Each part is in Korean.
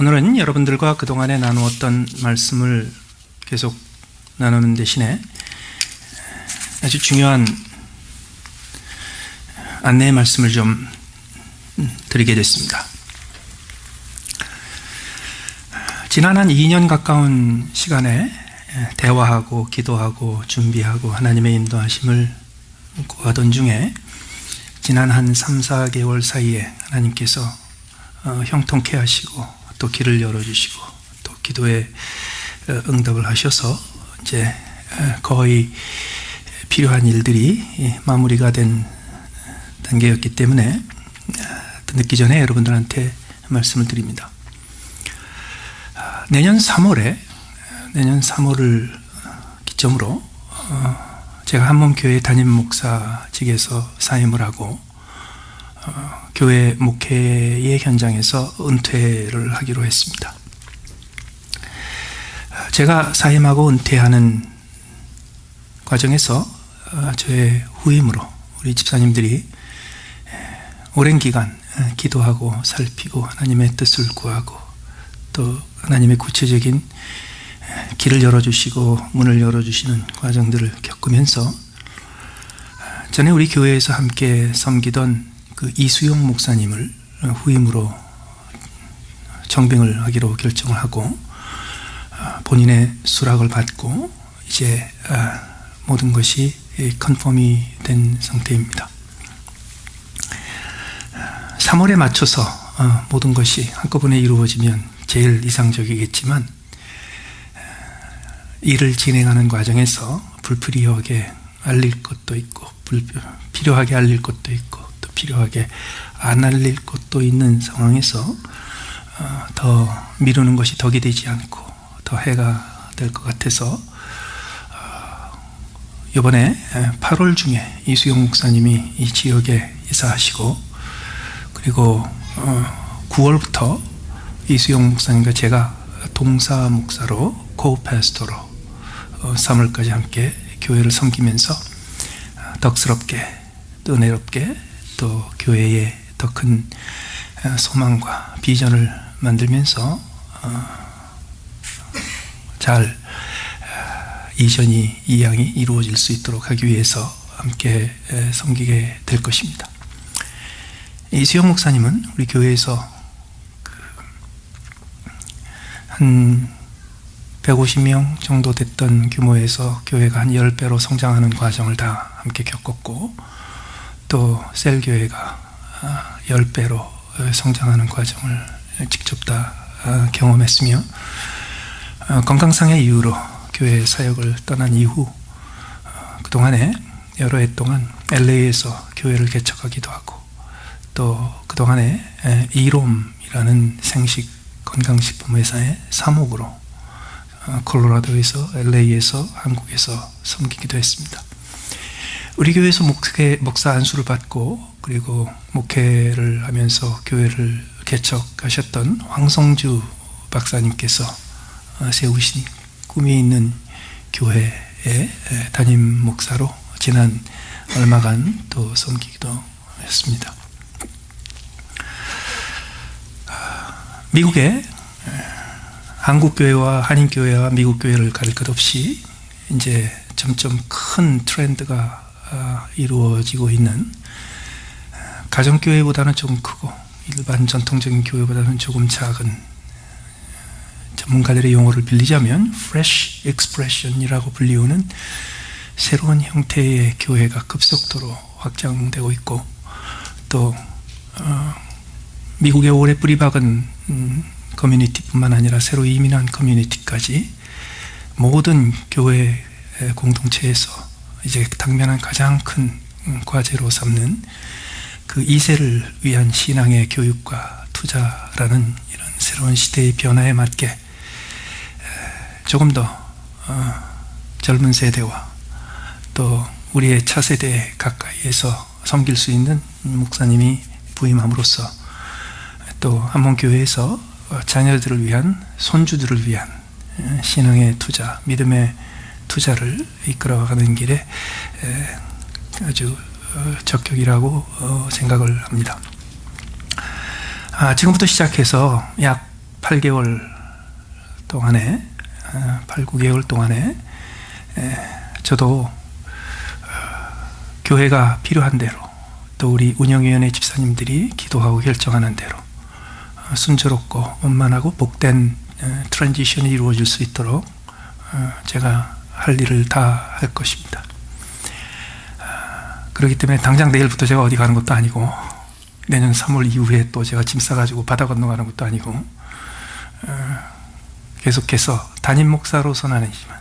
오늘은 여러분들과 그동안에 나누었던 말씀을 계속 나누는 대신에 아주 중요한 안내의 말씀을 좀 드리게 됐습니다. 지난 한 2년 가까운 시간에 대화하고 기도하고 준비하고 하나님의 인도하심을 구하던 중에 지난 한 3, 4개월 사이에 하나님께서 형통케 하시고 또 길을 열어주시고 또 기도에 응답을 하셔서 이제 거의 필요한 일들이 마무리가 된 단계였기 때문에 늦기 전에 여러분들한테 말씀을 드립니다. 내년 3월을 기점으로 제가 한몸교회 담임 목사직에서 사임을 하고 교회 목회의 현장에서 은퇴를 하기로 했습니다. 제가 사임하고 은퇴하는 과정에서 저의 후임으로 우리 집사님들이 오랜 기간 기도하고 살피고 하나님의 뜻을 구하고 또 하나님의 구체적인 길을 열어주시고 문을 열어주시는 과정들을 겪으면서 전에 우리 교회에서 함께 섬기던 그 이수용 목사님을 후임으로 청빙을 하기로 결정을 하고 본인의 수락을 받고 이제 모든 것이 컨펌이 된 상태입니다. 3월에 맞춰서 모든 것이 한꺼번에 이루어지면 제일 이상적이겠지만 일을 진행하는 과정에서 불필요하게 알릴 것도 있고 필요하게 알릴 것도 있고 또 필요하게 안 알릴 것도 있는 상황에서 더 미루는 것이 덕이 되지 않고 더 해가 될 것 같아서 이번에 8월 중에 이수영 목사님이 이 지역에 이사하시고 그리고 9월부터 이수영 목사님과 제가 동사 목사로 코-패스터로 3월까지 함께 교회를 섬기면서 덕스럽게 또 은혜롭게 또 교회에 더 큰 소망과 비전을 만들면서 잘 이양이 이루어질 수 있도록 하기 위해서 함께 섬기게 될 것입니다. 이수영 목사님은 우리 교회에서 한 150명 정도 됐던 규모에서 교회가 한 10배로 성장하는 과정을 다 함께 겪었고 또 셀교회가 10배로 성장하는 과정을 직접 다 경험했으며 건강상의 이유로 교회 사역을 떠난 이후 그동안에 여러 해 동안 LA에서 교회를 개척하기도 하고 또 그동안에 이롬이라는 생식 건강식품 회사의 사목으로 콜로라도에서 LA에서 한국에서 섬기기도 했습니다. 우리 교회에서 목사 안수를 받고 그리고 목회를 하면서 교회를 개척하셨던 황성주 박사님께서 세우신 꿈이 있는 교회의 담임 목사로 지난 얼마간 또 섬기기도 했습니다. 미국에 한국교회와 한인교회와 미국교회를 가릴 것 없이 이제 점점 큰 트렌드가 이루어지고 있는 가정교회보다는 조금 크고 일반 전통적인 교회보다는 조금 작은 전문가들의 용어를 빌리자면 Fresh Expression이라고 불리우는 새로운 형태의 교회가 급속도로 확장되고 있고 또 미국에 오래 뿌리박은 커뮤니티뿐만 아니라 새로 이민한 커뮤니티까지 모든 교회 공동체에서 이제 당면한 가장 큰 과제로 삼는 그 2세를 위한 신앙의 교육과 투자라는 이런 새로운 시대의 변화에 맞게 조금 더 젊은 세대와 또 우리의 차세대 가까이에서 섬길 수 있는 목사님이 부임함으로써 또 한몸교회에서 자녀들을 위한 손주들을 위한 신앙의 투자, 믿음의 투자를 이끌어가는 길에 아주 적격이라고 생각을 합니다. 지금부터 시작해서 약 8개월 동안에 8, 9개월 동안에 저도 교회가 필요한 대로 또 우리 운영위원회 집사님들이 기도하고 결정하는 대로 순조롭고 원만하고 복된 트랜지션이 이루어질 수 있도록 제가 할 일을 다 할 것입니다. 그렇기 때문에 당장 내일부터 제가 어디 가는 것도 아니고 내년 3월 이후에 또 제가 짐 싸가지고 바다 건너가는 것도 아니고 계속해서 담임 목사로서는 아니지만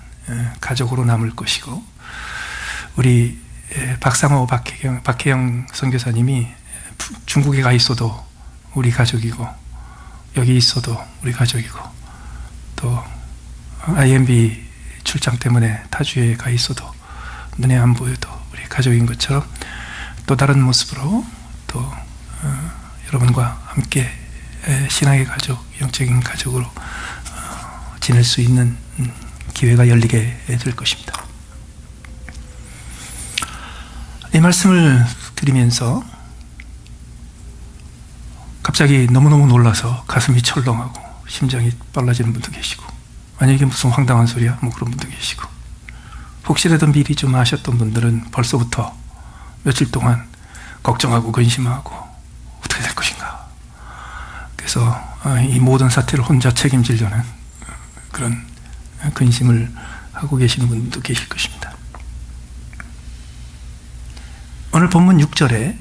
가족으로 남을 것이고 우리 박상호 박혜영 선교사님이 중국에 가 있어도 우리 가족이고 여기 있어도 우리 가족이고 또 IMB 출장 때문에 타주에 가 있어도 눈에 안 보여도 우리 가족인 것처럼 또 다른 모습으로 또 여러분과 함께 신앙의 가족, 영적인 가족으로 지낼 수 있는 기회가 열리게 될 것입니다. 이 말씀을 드리면서 갑자기 너무너무 놀라서 가슴이 철렁하고 심장이 빨라지는 분도 계시고 아니 이게 무슨 황당한 소리야? 뭐 그런 분도 계시고 혹시라도 미리 좀 아셨던 분들은 벌써부터 며칠 동안 걱정하고 근심하고 어떻게 될 것인가. 그래서 이 모든 사태를 혼자 책임지려는 그런 근심을 하고 계시는 분도 계실 것입니다. 오늘 본문 6절에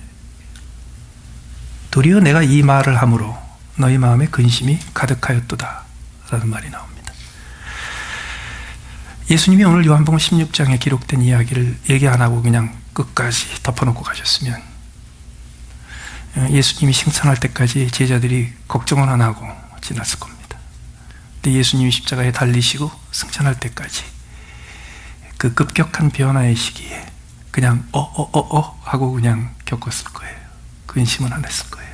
도리어 내가 이 말을 함으로 너희 마음에 근심이 가득하였도다 라는 말이 나옵니다. 예수님이 오늘 요한복음 16장에 기록된 이야기를 얘기 안 하고 그냥 끝까지 덮어놓고 가셨으면 예수님이 승천할 때까지 제자들이 걱정은 안 하고 지났을 겁니다. 근데 예수님이 십자가에 달리시고 승천할 때까지 그 급격한 변화의 시기에 그냥 하고 그냥 겪었을 거예요. 근심은 안 했을 거예요.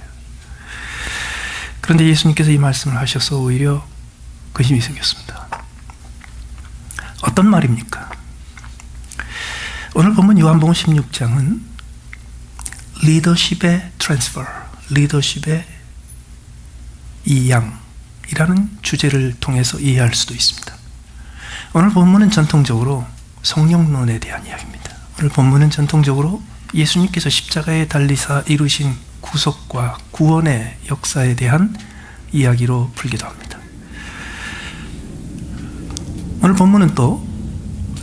그런데 예수님께서 이 말씀을 하셔서 오히려 근심이 생겼습니다. 어떤 말입니까? 오늘 보면 요한복음 16장은 리더십의 트랜스퍼, 리더십의 이양이라는 주제를 통해서 이해할 수도 있습니다. 오늘 본문은 전통적으로 성령론에 대한 이야기입니다. 오늘 본문은 전통적으로 예수님께서 십자가에 달리사 이루신 구속과 구원의 역사에 대한 이야기로 풀기도 합니다. 오늘 본문은 또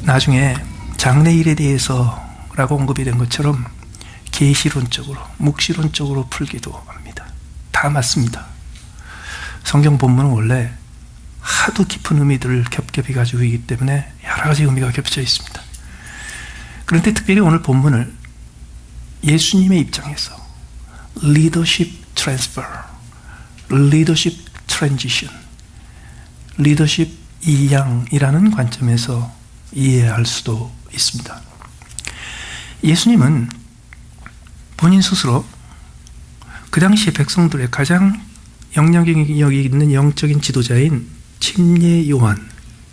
나중에 장래일에 대해서라고 언급이 된 것처럼 계시론적으로, 묵시론적으로 풀기도 합니다. 다 맞습니다. 성경 본문은 원래 하도 깊은 의미들을 겹겹이 가지고 있기 때문에 여러 가지 의미가 겹쳐 있습니다. 그런데 특별히 오늘 본문을 예수님의 입장에서 리더십 트랜스퍼, 리더십 트랜지션, 리더십 이양이라는 관점에서 이해할 수도 있습니다. 예수님은 본인 스스로 그 당시에 백성들의 가장 영향력이 있는 영적인 지도자인 침례 요한,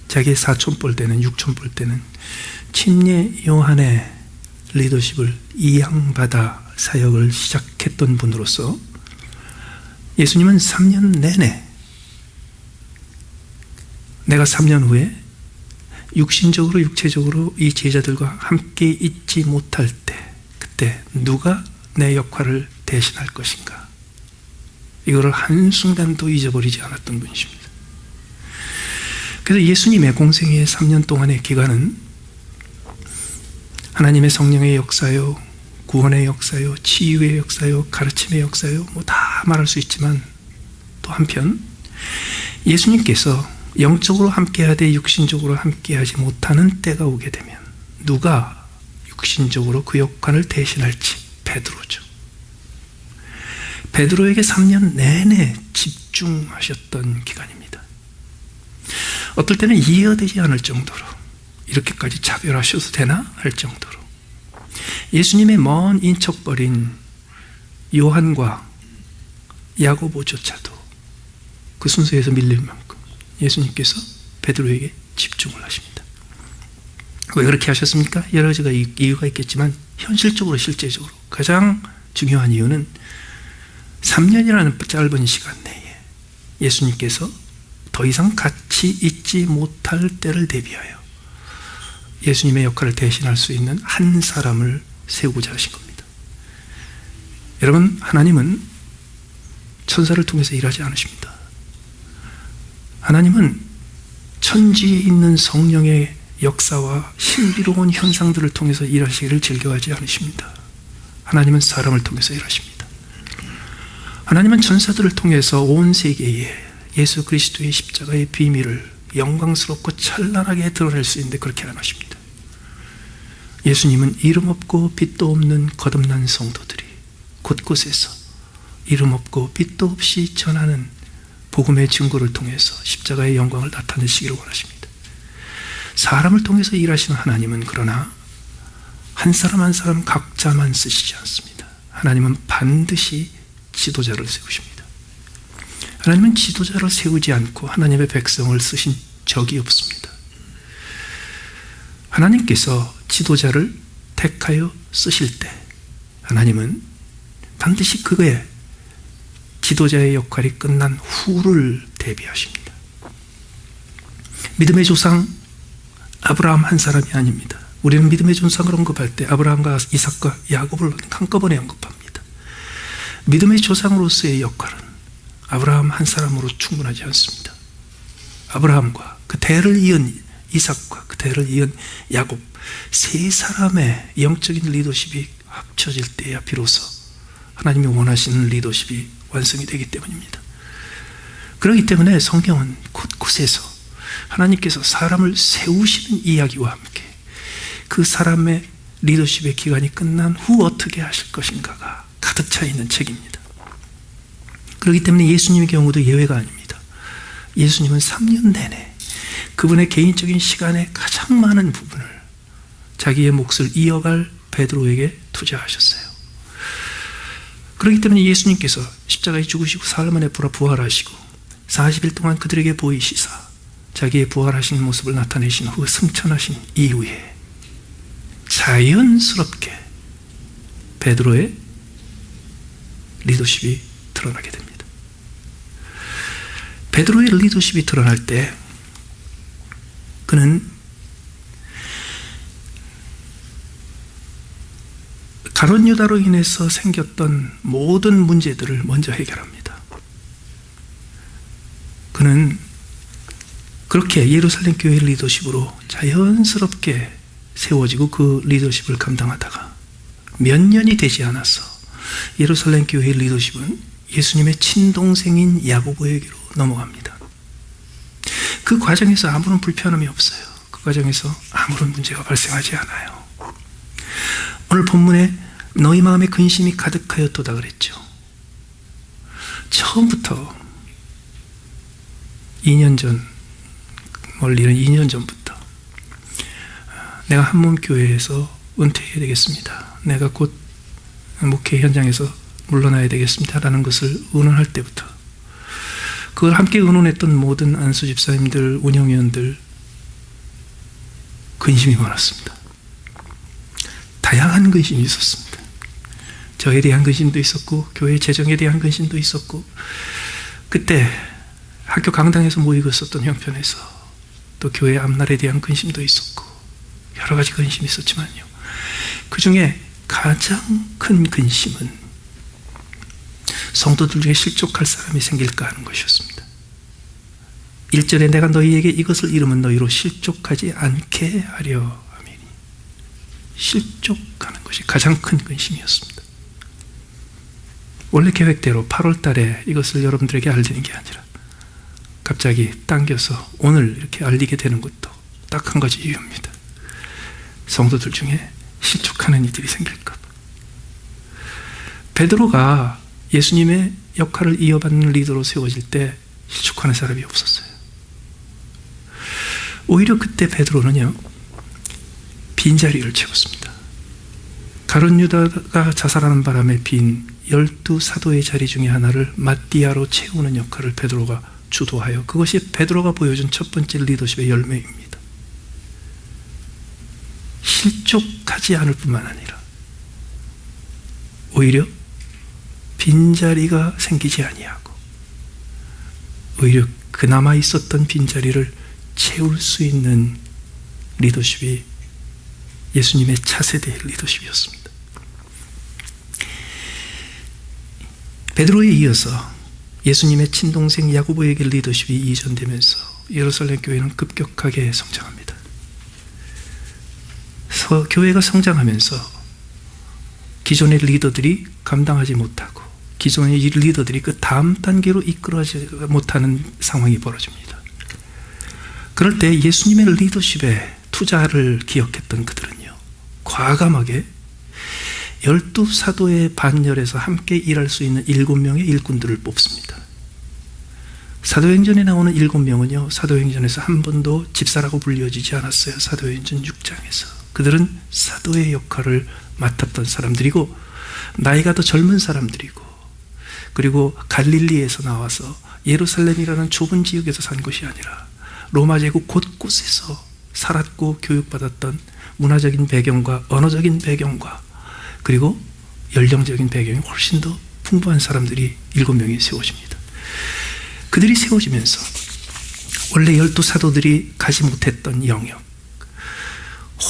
자기의 사촌뻘 때는 육촌뻘 때는 침례 요한의 리더십을 이양받아 사역을 시작했던 분으로서 예수님은 3년 내내 내가 3년 후에 육신적으로 육체적으로 이 제자들과 함께 있지 못할 때 그때 누가 내 역할을 대신할 것인가, 이거를 한순간도 잊어버리지 않았던 분이십니다. 그래서 예수님의 공생의 3년 동안의 기간은 하나님의 성령의 역사요, 구원의 역사요, 치유의 역사요, 가르침의 역사요, 뭐 다 말할 수 있지만 또 한편 예수님께서 영적으로 함께하되 육신적으로 함께하지 못하는 때가 오게 되면 누가 육신적으로 그 역할을 대신할지 베드로죠. 베드로에게 3년 내내 집중하셨던 기간입니다. 어떨 때는 이해가 되지 않을 정도로 이렇게까지 차별하셔도 되나 할 정도로 예수님의 먼 인척벌인 요한과 야고보조차도 그 순서에서 밀릴 만큼 예수님께서 베드로에게 집중을 하십니다. 왜 그렇게 하셨습니까? 여러 가지가 이유가 있겠지만 현실적으로 실제적으로 가장 중요한 이유는 3년이라는 짧은 시간 내에 예수님께서 더 이상 같이 있지 못할 때를 대비하여 예수님의 역할을 대신할 수 있는 한 사람을 세우고자 하신 겁니다. 여러분, 하나님은 천사를 통해서 일하지 않으십니다. 하나님은 천지에 있는 성령의 역사와 신비로운 현상들을 통해서 일하시기를 즐겨하지 않으십니다. 하나님은 사람을 통해서 일하십니다. 하나님은 천사들을 통해서 온 세계에 예수 그리스도의 십자가의 비밀을 영광스럽고 찬란하게 드러낼 수 있는데 그렇게 안 하십니다. 예수님은 이름 없고 빛도 없는 거듭난 성도들이 곳곳에서 이름 없고 빛도 없이 전하는 복음의 증거를 통해서 십자가의 영광을 나타내시기를 원하십니다. 사람을 통해서 일하시는 하나님은 그러나 한 사람 한 사람 각자만 쓰시지 않습니다. 하나님은 반드시 지도자를 세우십니다. 하나님은 지도자를 세우지 않고 하나님의 백성을 쓰신 적이 없습니다. 하나님께서 지도자를 택하여 쓰실 때 하나님은 반드시 그의 지도자의 역할이 끝난 후를 대비하십니다. 믿음의 조상 아브라함 한 사람이 아닙니다. 우리는 믿음의 조상을 언급할 때 아브라함과 이삭과 야곱을 한꺼번에 언급합니다. 믿음의 조상으로서의 역할은 아브라함 한 사람으로 충분하지 않습니다. 아브라함과 그 대를 이은 이삭과 그 대를 이은 야곱 세 사람의 영적인 리더십이 합쳐질 때야 비로소 하나님이 원하시는 리더십이 완성이 되기 때문입니다. 그렇기 때문에 성경은 곳곳에서 하나님께서 사람을 세우시는 이야기와 함께 그 사람의 리더십의 기간이 끝난 후 어떻게 하실 것인가가 가득 차 있는 책입니다. 그렇기 때문에 예수님의 경우도 예외가 아닙니다. 예수님은 3년 내내 그분의 개인적인 시간의 가장 많은 부분을 자기의 몫을 이어갈 베드로에게 투자하셨어요. 그렇기 때문에 예수님께서 십자가에 죽으시고 사흘 만에 부활하시고 40일 동안 그들에게 보이시사 자기의 부활하신 모습을 나타내신 후 승천하신 이후에 자연스럽게 베드로의 리더십이 드러나게 됩니다. 베드로의 리더십이 드러날 때 그는 가룟 유다로 인해서 생겼던 모든 문제들을 먼저 해결합니다. 그는 그렇게 예루살렘 교회의 리더십으로 자연스럽게 세워지고 그 리더십을 감당하다가 몇 년이 되지 않아서 예루살렘 교회의 리더십은 예수님의 친동생인 야고보에게로 넘어갑니다. 그 과정에서 아무런 불편함이 없어요. 그 과정에서 아무런 문제가 발생하지 않아요. 오늘 본문에 너희 마음에 근심이 가득하였도다 그랬죠. 처음부터 2년 전, 멀리는 2년 전부터 내가 한몸교회에서 은퇴해야 되겠습니다. 내가 곧 목회 현장에서 물러나야 되겠습니다. 라는 것을 의논할 때부터 그걸 함께 의논했던 모든 안수 집사님들, 운영위원들 근심이 많았습니다. 다양한 근심이 있었습니다. 저에 대한 근심도 있었고 교회 재정에 대한 근심도 있었고 그때 학교 강당에서 모이고 있었던 형편에서 또 교회 앞날에 대한 근심도 있었고 여러 가지 근심이 있었지만요. 그 중에 가장 큰 근심은 성도들 중에 실족할 사람이 생길까 하는 것이었습니다. 1절에 내가 너희에게 이것을 이루면 너희로 실족하지 않게 하려 하미니 실족하는 것이 가장 큰 근심이었습니다. 원래 계획대로 8월 달에 이것을 여러분들에게 알리는 게 아니라 갑자기 당겨서 오늘 이렇게 알리게 되는 것도 딱 한 가지 이유입니다. 성도들 중에 실족하는 이들이 생길까 봐. 베드로가 예수님의 역할을 이어받는 리더로 세워질 때 실족하는 사람이 없었어요. 오히려 그때 베드로는요 빈자리를 채웠습니다. 가룟 유다가 자살하는 바람에 빈 12사도의 자리 중에 하나를 마띠아로 채우는 역할을 베드로가 주도하여 그것이 베드로가 보여준 첫 번째 리더십의 열매입니다. 실족하지 않을 뿐만 아니라 오히려 빈자리가 생기지 아니하고 오히려 그나마 있었던 빈자리를 채울 수 있는 리더십이 예수님의 차세대의 리더십이었습니다. 베드로에 이어서 예수님의 친동생 야고보에게 리더십이 이전되면서 예루살렘 교회는 급격하게 성장합니다. 교회가 성장하면서 기존의 리더들이 감당하지 못하고 기존의 리더들이 그 다음 단계로 이끌어가지 못하는 상황이 벌어집니다. 그럴 때 예수님의 리더십에 투자를 기억했던 그들은요, 과감하게 12사도의 반열에서 함께 일할 수 있는 7명의 일꾼들을 뽑습니다. 사도행전에 나오는 7명은요, 사도행전에서 한 번도 집사라고 불려지지 않았어요. 사도행전 6장에서. 그들은 사도의 역할을 맡았던 사람들이고, 나이가 더 젊은 사람들이고, 그리고 갈릴리에서 나와서 예루살렘이라는 좁은 지역에서 산 것이 아니라 로마 제국 곳곳에서 살았고 교육받았던 문화적인 배경과 언어적인 배경과 그리고 연령적인 배경이 훨씬 더 풍부한 사람들이 7명이 세워집니다. 그들이 세워지면서 원래 12사도들이 가지 못했던 영역,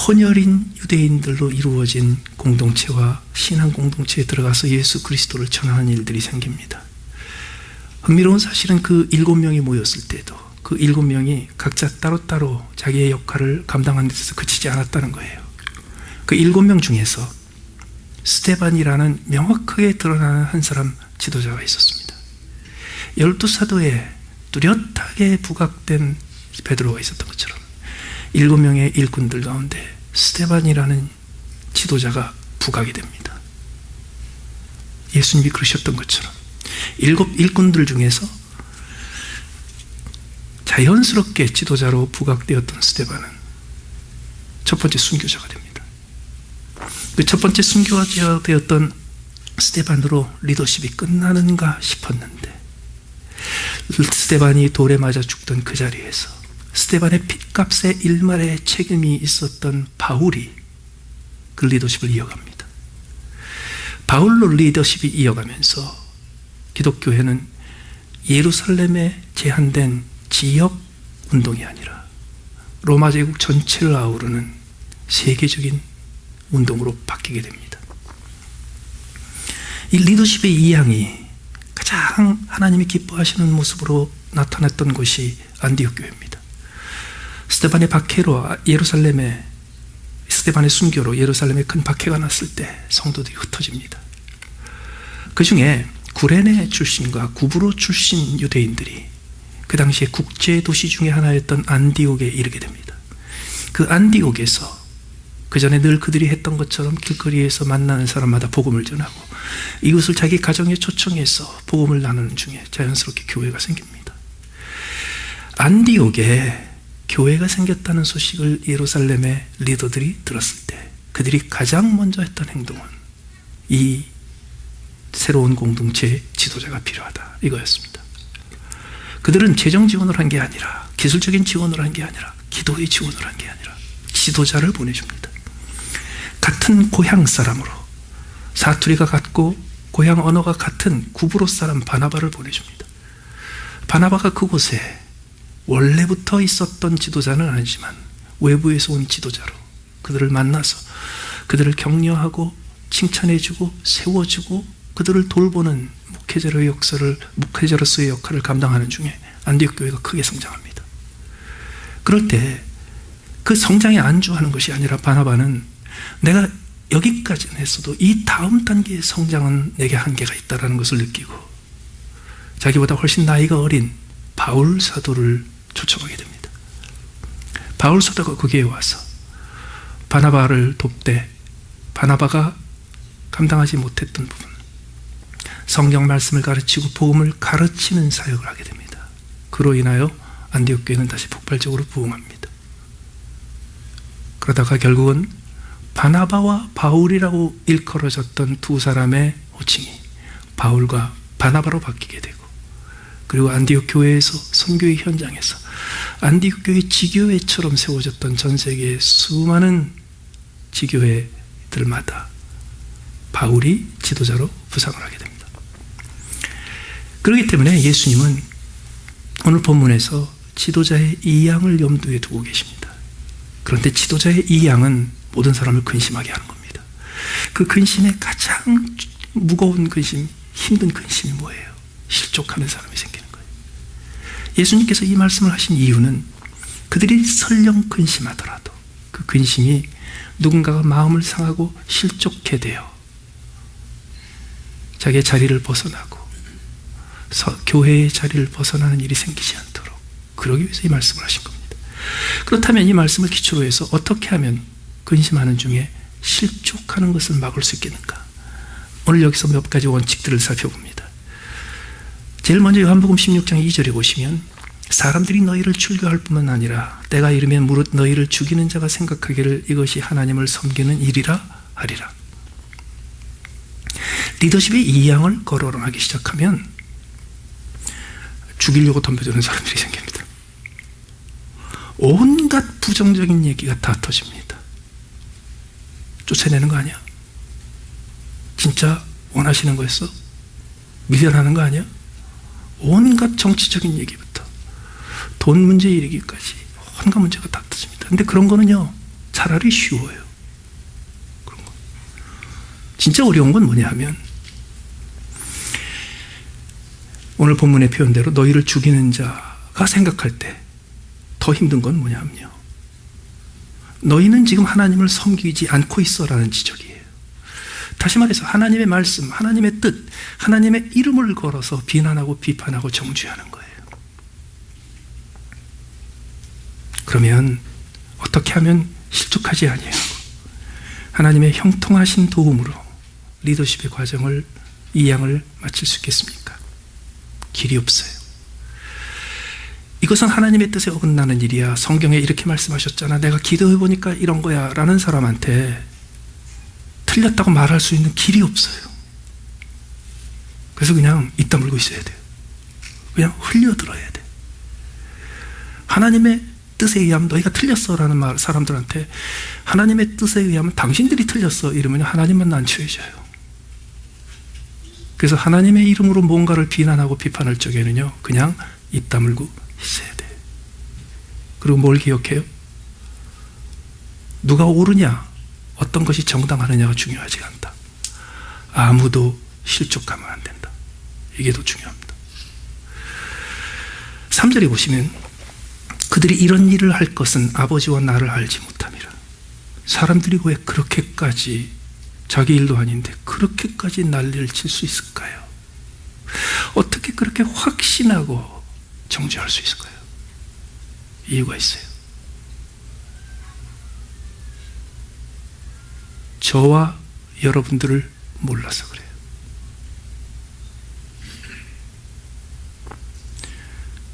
혼혈인 유대인들로 이루어진 공동체와 신앙 공동체에 들어가서 예수 그리스도를 전하는 일들이 생깁니다. 흥미로운 사실은 그 7명이 모였을 때도 그 7명이 각자 따로따로 자기의 역할을 감당하는 데서 그치지 않았다는 거예요. 그 7명 중에서 스데반이라는 명확하게 드러나는 한 사람 지도자가 있었습니다. 12사도에 뚜렷하게 부각된 베드로가 있었던 것처럼 7명의 일꾼들 가운데 스데반이라는 지도자가 부각이 됩니다. 예수님이 그러셨던 것처럼 7 일꾼들 중에서 자연스럽게 지도자로 부각되었던 스데반은 첫 번째 순교자가 됩니다. 그 첫 번째 순교자가 되었던 스데반으로 리더십이 끝나는가 싶었는데, 스데반이 돌에 맞아 죽던 그 자리에서 스데반의 핏값의 일말의 책임이 있었던 바울이 그 리더십을 이어갑니다. 바울로 리더십이 이어가면서 기독교회는 예루살렘에 제한된 지역 운동이 아니라 로마 제국 전체를 아우르는 세계적인 운동으로 바뀌게 됩니다. 이 리더십의 이양이 가장 하나님이 기뻐하시는 모습으로 나타났던 곳이 안디옥 교회입니다. 스데반의 박해로 예루살렘에, 스데반의 순교로 예루살렘에 큰 박해가 났을 때 성도들이 흩어집니다. 그 중에 구레네 출신과 구브로 출신 유대인들이 그 당시에 국제 도시 중에 하나였던 안디옥에 이르게 됩니다. 그 안디옥에서 그 전에 늘 그들이 했던 것처럼 길거리에서 만나는 사람마다 복음을 전하고 이웃을 자기 가정에 초청해서 복음을 나누는 중에 자연스럽게 교회가 생깁니다. 안디옥에 교회가 생겼다는 소식을 예루살렘의 리더들이 들었을 때 그들이 가장 먼저 했던 행동은 이 새로운 공동체의 지도자가 필요하다, 이거였습니다. 그들은 재정 지원을 한 게 아니라, 기술적인 지원을 한 게 아니라, 기도의 지원을 한 게 아니라 지도자를 보내줍니다. 같은 고향 사람으로, 사투리가 같고 고향 언어가 같은 구브로 사람 바나바를 보내줍니다. 바나바가 그곳에 원래부터 있었던 지도자는 아니지만 외부에서 온 지도자로 그들을 만나서 그들을 격려하고 칭찬해주고 세워주고 그들을 돌보는 목회자로서의 역할을 감당하는 중에 안디옥 교회가 크게 성장합니다. 그럴 때 그 성장에 안주하는 것이 아니라 바나바는 내가 여기까지는 했어도 이 다음 단계의 성장은 내게 한계가 있다는 것을 느끼고 자기보다 훨씬 나이가 어린 바울 사도를 초청하게 됩니다. 바울 사도가 거기에 와서 바나바를 돕되 바나바가 감당하지 못했던 부분, 성경 말씀을 가르치고 복음을 가르치는 사역을 하게 됩니다. 그로 인하여 안디옥 교회는 다시 폭발적으로 부흥합니다. 그러다가 결국은 바나바와 바울이라고 일컬어졌던 두 사람의 호칭이 바울과 바나바로 바뀌게 되고, 그리고 안디옥 교회에서 선교의 현장에서 안디옥 교회 지교회처럼 세워졌던 전 세계의 수많은 지교회들마다 바울이 지도자로 부상을 하게 됩니다. 그렇기 때문에 예수님은 오늘 본문에서 지도자의 이 양을 염두에 두고 계십니다. 그런데 지도자의 이 양은 모든 사람을 근심하게 하는 겁니다. 그 근심의 가장 무거운 근심, 힘든 근심이 뭐예요? 실족하는 사람이 생기는 거예요. 예수님께서 이 말씀을 하신 이유는 그들이 설령 근심하더라도 그 근심이 누군가가 마음을 상하고 실족해 되어 자기의 자리를 벗어나고 교회의 자리를 벗어나는 일이 생기지 않도록 그러기 위해서 이 말씀을 하신 겁니다. 그렇다면 이 말씀을 기초로 해서 어떻게 하면 근심하는 중에 실족하는 것을 막을 수 있겠는가? 오늘 여기서 몇 가지 원칙들을 살펴봅니다. 제일 먼저 요한복음 16장 2절에 보시면 사람들이 너희를 출교할 뿐만 아니라 때가 이르면 무릇 너희를 죽이는 자가 생각하기를 이것이 하나님을 섬기는 일이라 하리라. 리더십의 이 양을 거론하기 시작하면 죽이려고 덤벼드는 사람들이 생깁니다. 온갖 부정적인 얘기가 다 터집니다. 쫓아내는 거 아니야? 진짜 원하시는 거였어? 밀려나는 거 아니야? 온갖 정치적인 얘기부터 돈 문제에 이르기까지 온갖 문제가 다 터집니다. 근데 그런 거는요, 차라리 쉬워요. 그런 거. 진짜 어려운 건 뭐냐 하면 오늘 본문의 표현대로 너희를 죽이는 자가 생각할 때 더 힘든 건 뭐냐면요, 너희는 지금 하나님을 섬기지 않고 있어라는 지적이에요. 다시 말해서 하나님의 말씀, 하나님의 뜻, 하나님의 이름을 걸어서 비난하고 비판하고 정죄하는 거예요. 그러면 어떻게 하면 실족하지 아니하고 하나님의 형통하신 도움으로 리더십의 과정을, 이 양을 마칠 수 있겠습니까? 길이 없어요. 이것은 하나님의 뜻에 어긋나는 일이야. 성경에 이렇게 말씀하셨잖아. 내가 기도해보니까 이런 거야. 라는 사람한테 틀렸다고 말할 수 있는 길이 없어요. 그래서 그냥 입 다물고 있어야 돼요. 그냥 흘려들어야 돼. 하나님의 뜻에 의하면 너희가 틀렸어 라는 말, 사람들한테 하나님의 뜻에 의하면 당신들이 틀렸어 이러면 하나님만 난처해져요. 그래서 하나님의 이름으로 뭔가를 비난하고 비판할 적에는요, 그냥 입 다물고 있어야 돼. 그리고 뭘 기억해요? 누가 옳으냐, 어떤 것이 정당하느냐가 중요하지 않다. 아무도 실족하면 안 된다. 이게 더 중요합니다. 3절에 보시면 그들이 이런 일을 할 것은 아버지와 나를 알지 못함이라. 사람들이 왜 그렇게까지, 자기 일도 아닌데 그렇게까지 난리를 칠 수 있을까요? 어떻게 그렇게 확신하고 정죄할 수 있을까요? 이유가 있어요. 저와 여러분들을 몰라서 그래요.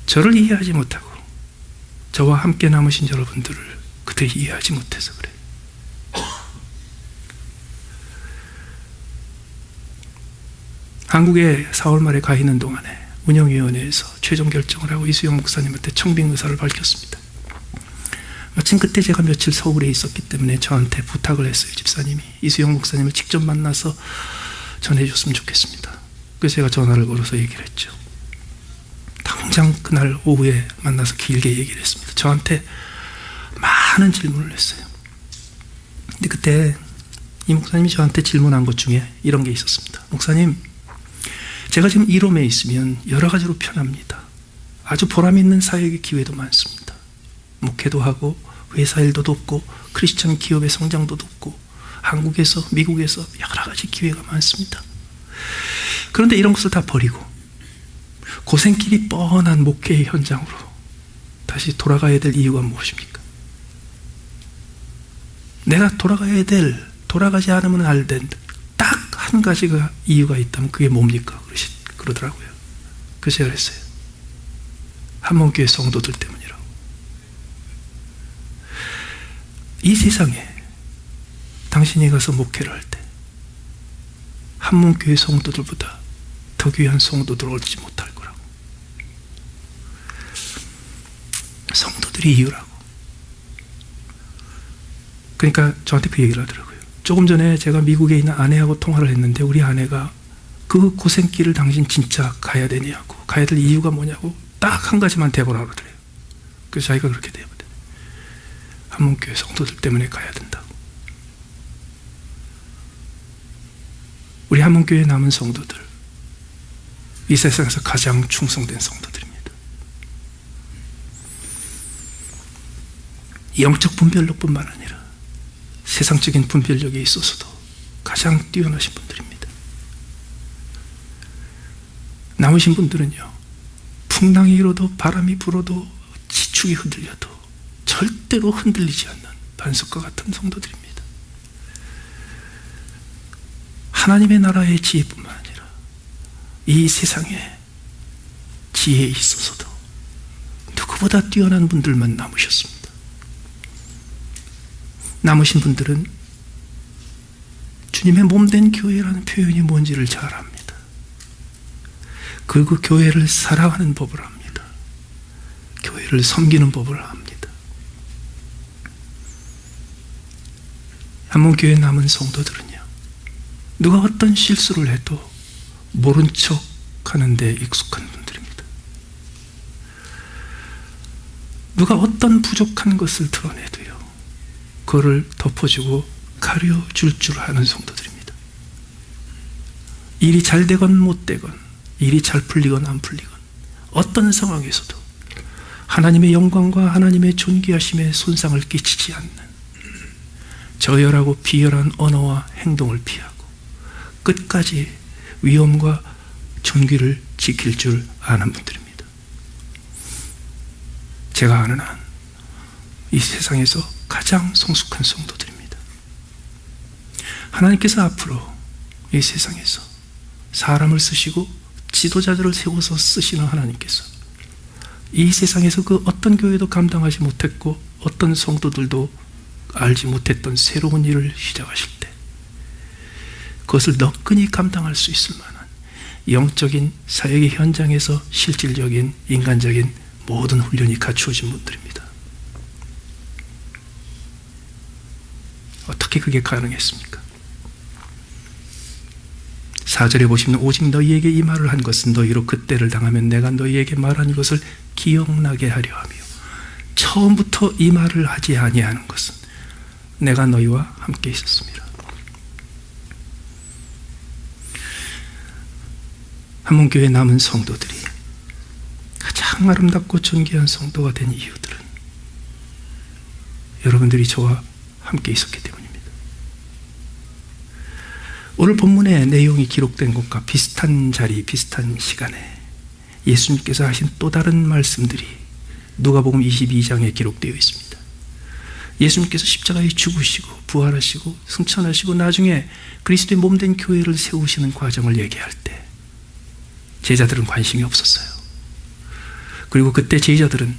저를 이해하지 못하고 저와 함께 남으신 여러분들을 그때 이해하지 못해서 그래요. 한국에 4월 말에 가 있는 동안에 운영위원회에서 최종 결정을 하고 이수영 목사님한테 청빙 의사를 밝혔습니다. 마침 그때 제가 며칠 서울에 있었기 때문에 저한테 부탁을 했어요. 집사님이 이수영 목사님을 직접 만나서 전해줬으면 좋겠습니다. 그래서 제가 전화를 걸어서 얘기를 했죠. 당장 그날 오후에 만나서 길게 얘기를 했습니다. 저한테 많은 질문을 했어요. 근데 그때 이 목사님이 저한테 질문한 것 중에 이런 게 있었습니다. 목사님, 제가 지금 이롬에 있으면 여러 가지로 편합니다. 아주 보람 있는 사역의 기회도 많습니다. 목회도 하고 회사 일도 돕고 크리스천 기업의 성장도 돕고 한국에서 미국에서 여러 가지 기회가 많습니다. 그런데 이런 것을 다 버리고 고생길이 뻔한 목회의 현장으로 다시 돌아가야 될 이유가 무엇입니까? 내가 돌아가지 않으면 안 된 딱 한 가지가 이유가 있다면 그게 뭡니까? 그러더라고요. 그래서 제가 그랬어요. 한문교회 성도들 때문이라고. 이 세상에 당신이 가서 목회를 할 때 한문교회 성도들보다 더 귀한 성도들을 얻지 못할 거라고. 성도들이 이유라고. 그러니까 저한테 그 얘기를 하더라고요. 조금 전에 제가 미국에 있는 아내하고 통화를 했는데 우리 아내가 그 고생길을 당신 진짜 가야 되냐고, 가야 될 이유가 뭐냐고 딱 딱 한 가지만 대보라 그래요. 그래서 자기가 그렇게 되어버려요. 한문교회 성도들 때문에 가야 된다고. 우리 한문교회 남은 성도들, 이 세상에서 가장 충성된 성도들입니다. 영적 분별력뿐만 아니라 세상적인 분별력에 있어서도 가장 뛰어나신 분들입니다. 남으신 분들은요, 풍랑이 일어도 바람이 불어도 지축이 흔들려도 절대로 흔들리지 않는 반석과 같은 성도들입니다. 하나님의 나라의 지혜뿐만 아니라 이 세상의 지혜에 있어서도 누구보다 뛰어난 분들만 남으셨습니다. 남으신 분들은 주님의 몸된 교회라는 표현이 뭔지를 잘 압니다. 그리고 교회를 사랑하는 법을 압니다. 교회를 섬기는 법을 압니다. 한문교회 남은 성도들은요, 누가 어떤 실수를 해도 모른 척 하는데 익숙한 분들입니다. 누가 어떤 부족한 것을 드러내도요, 그거를 덮어주고 가려줄 줄 아는 성도들입니다. 일이 잘 되건 못 되건, 일이 잘 풀리건 안 풀리건, 어떤 상황에서도 하나님의 영광과 하나님의 존귀하심에 손상을 끼치지 않는 저열하고 비열한 언어와 행동을 피하고 끝까지 위엄과 존귀를 지킬 줄 아는 분들입니다. 제가 아는 한 이 세상에서 가장 성숙한 성도들입니다. 하나님께서 앞으로 이 세상에서 사람을 쓰시고 지도자들을 세워서 쓰시는 하나님께서 이 세상에서 그 어떤 교회도 감당하지 못했고 어떤 성도들도 알지 못했던 새로운 일을 시작하실 때 그것을 너끈히 감당할 수 있을 만한 영적인 사역의 현장에서 실질적인 인간적인 모든 훈련이 갖추어진 분들입니다. 어떻게 그게 가능했습니까? 4절에 보시면 오직 너희에게 이 말을 한 것은 너희로 그때를 당하면 내가 너희에게 말한 이것을 기억나게 하려 하며 처음부터 이 말을 하지 아니하는 것은 내가 너희와 함께 있었습니다. 한문교회 남은 성도들이 가장 아름답고 존귀한 성도가 된 이유들은 여러분들이 저와 함께 있었기 때문입니다. 오늘 본문의 내용이 기록된 것과 비슷한 자리, 비슷한 시간에 예수님께서 하신 또 다른 말씀들이 누가복음 22장에 기록되어 있습니다. 예수님께서 십자가에 죽으시고 부활하시고 승천하시고 나중에 그리스도의 몸된 교회를 세우시는 과정을 얘기할 때 제자들은 관심이 없었어요. 그리고 그때 제자들은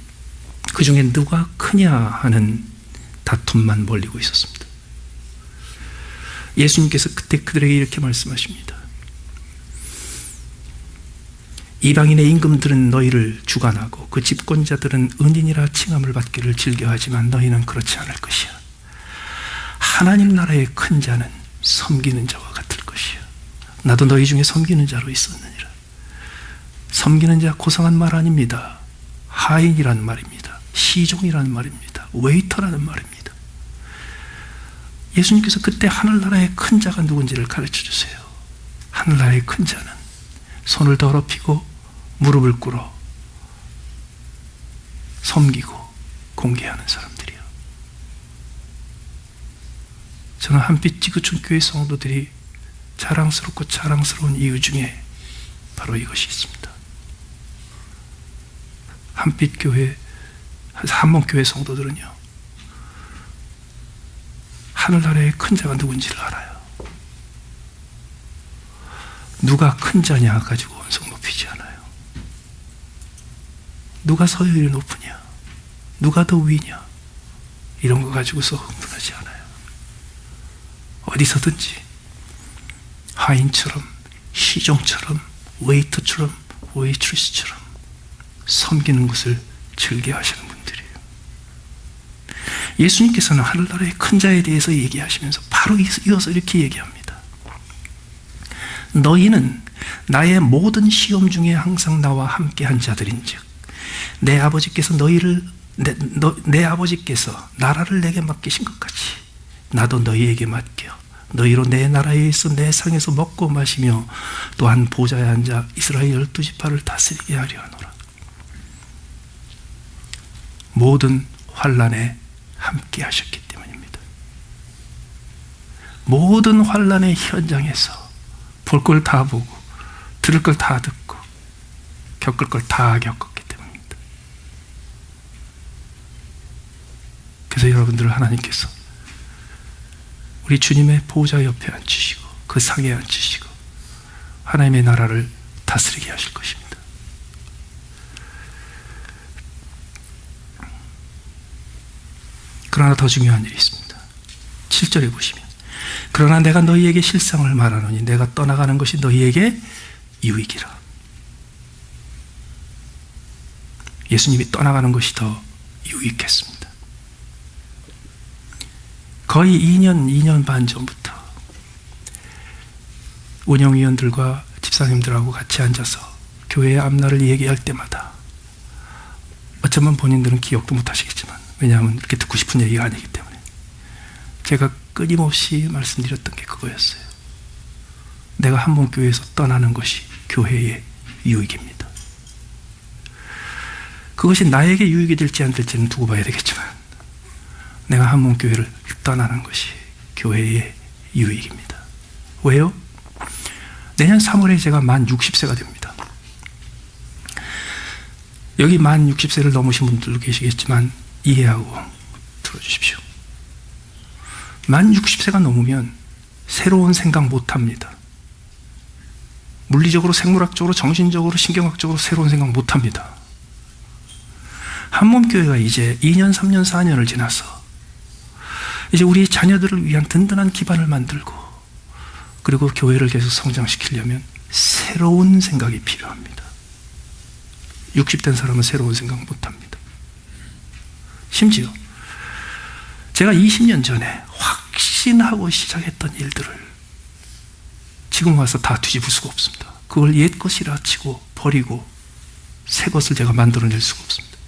그 중에 누가 크냐 하는 다툼만 벌이고 있었습니다. 예수님께서 그때 그들에게 이렇게 말씀하십니다. 이방인의 임금들은 너희를 주관하고 그 집권자들은 은인이라 칭함을 받기를 즐겨하지만 너희는 그렇지 않을 것이야. 하나님 나라의 큰 자는 섬기는 자와 같을 것이야. 나도 너희 중에 섬기는 자로 있었느니라. 섬기는 자 고상한 말 아닙니다. 하인이라는 말입니다. 시종이라는 말입니다. 웨이터라는 말입니다. 예수님께서 그때 하늘나라의 큰 자가 누군지를 가르쳐 주세요. 하늘나라의 큰 자는 손을 더럽히고 무릎을 꿇어 섬기고 공개하는 사람들이요. 저는 한빛 지구촌 교회 성도들이 자랑스럽고 자랑스러운 이유 중에 바로 이것이 있습니다. 한빛 교회, 한문교회 성도들은요, 하늘나라의 큰 자가 누군지를 알아요. 누가 큰 자냐 가지고 언성 높이지 않아요. 누가 서열이 높으냐, 누가 더 위냐, 이런 거 가지고서 흥분하지 않아요. 어디서든지 하인처럼, 시종처럼, 웨이터처럼, 웨이트리스처럼 섬기는 것을 즐겨하시는 분들이에요. 예수님께서는 하늘나라의 큰 자에 대해서 얘기하시면서 바로 이어서 이렇게 얘기합니다. 너희는 나의 모든 시험 중에 항상 나와 함께한 자들인즉 내 아버지께서 내 아버지께서 나라를 내게 맡기신 것 같이 나도 너희에게 맡겨 너희로 내 나라에 있어 내 상에서 먹고 마시며 또한 보좌에 앉아 이스라엘 12지파를 다스리게 하려 하노라. 모든 환난에 함께 하셨기 때문입니다. 모든 환난의 현장에서 볼 걸 다 보고 들을 걸 다 듣고 겪을 걸 다 겪었기 때문입니다. 그래서 여러분들을 하나님께서 우리 주님의 보좌 옆에 앉히시고 그 상에 앉히시고 하나님의 나라를 다스리게 하실 것입니다. 그러나 더 중요한 일이 있습니다. 7절에 보시면 그러나 내가 너희에게 실상을 말하노니 내가 떠나가는 것이 너희에게 유익이라. 예수님이 떠나가는 것이 더 유익했습니다. 거의 2년 반 전부터 운영위원들과 집사님들하고 같이 앉아서 교회의 앞날을 얘기할 때마다 어쩌면 본인들은 기억도 못하시겠지만 왜냐하면 이렇게 듣고 싶은 얘기가 아니기 때문에 제가 끊임없이 말씀드렸던 게 그거였어요. 내가 한문교회에서 떠나는 것이 교회의 유익입니다. 그것이 나에게 유익이 될지 안 될지는 두고 봐야 되겠지만 내가 한문교회를 떠나는 것이 교회의 유익입니다. 왜요? 내년 3월에 제가 만 60세가 됩니다. 여기 만 60세를 넘으신 분들도 계시겠지만 이해하고 들어주십시오. 만 60세가 넘으면 새로운 생각 못합니다. 물리적으로, 생물학적으로, 정신적으로, 신경학적으로 새로운 생각 못합니다. 한몸교회가 이제 2년, 3년, 4년을 지나서 이제 우리 자녀들을 위한 든든한 기반을 만들고 그리고 교회를 계속 성장시키려면 새로운 생각이 필요합니다. 60된 사람은 새로운 생각 못합니다. 심지어 제가 20년 전에 확신하고 시작했던 일들을 지금 와서 다 뒤집을 수가 없습니다. 그걸 옛 것이라 치고 버리고 새 것을 제가 만들어낼 수가 없습니다.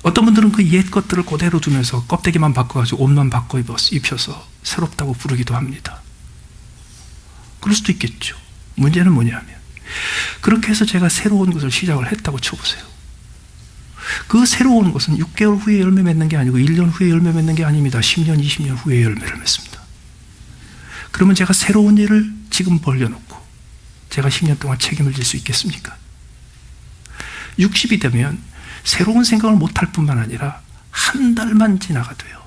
어떤 분들은 그 옛 것들을 그대로 두면서 껍데기만 바꿔가지고 옷만 바꿔 입혀서 새롭다고 부르기도 합니다. 그럴 수도 있겠죠. 문제는 뭐냐면 그렇게 해서 제가 새로운 것을 시작을 했다고 쳐보세요. 그 새로운 것은 6개월 후에 열매 맺는 게 아니고 1년 후에 열매 맺는 게 아닙니다. 10년, 20년 후에 열매를 맺습니다. 그러면 제가 새로운 일을 지금 벌려놓고 제가 10년 동안 책임을 질 수 있겠습니까? 60이 되면 새로운 생각을 못할 뿐만 아니라 한 달만 지나가도요